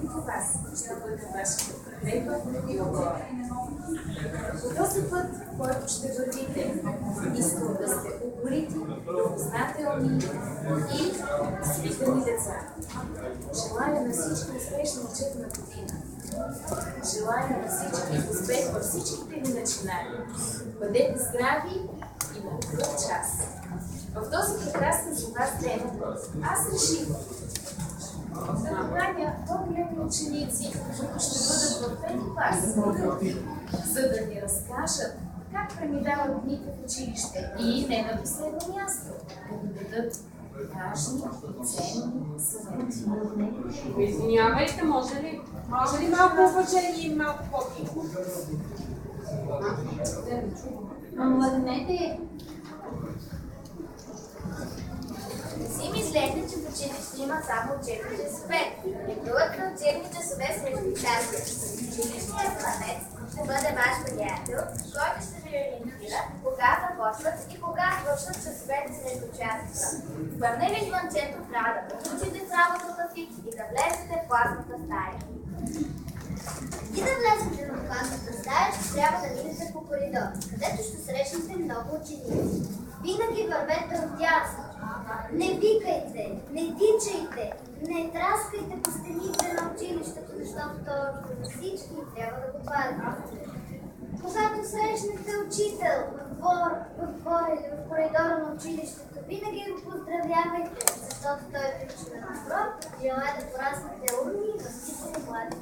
Моето вас ще бъде вашата подкрепа и опора. По този път, който ще вървите, искам да сте упорити, любознателни и свикани деца. Желая на всички успешна учебна година. Желая на всички успех във всичките ви начинания. Бъдете здрави и на добър час. В този прекрасен за вас ден аз реших да поканя по-големи ученици, които ще бъдат в пети клас, за да ни разкажат как преминават дните в училище и не на последно място, да ни дадат важни и ценни съвети. Извинявайте, може ли малко уважение и малко по-тихо? Младенете, си мислете, че в училище има само учебни часове. Делът на учебни часове срещу тази. Училищният планет ще бъде ваш приятел, който ще ви ориентира кога започват и кога свършват часовете срещу частата. Хвърне ли звънчето, трябва да приключите с работата си и да влезете в класната стая. И да влезете в класната стая, ще трябва да минете по коридор, където ще срещнете много ученици. Винаги вървете отдясно. Не викайте, не тичайте, не траскайте по стените на училището, защото всички трябва да го пазят. Когато срещнете учител в двора или в коридора на училището, винаги го поздравявайте, защото той е причина на добро и желая да пораснете умни и възпитани млади.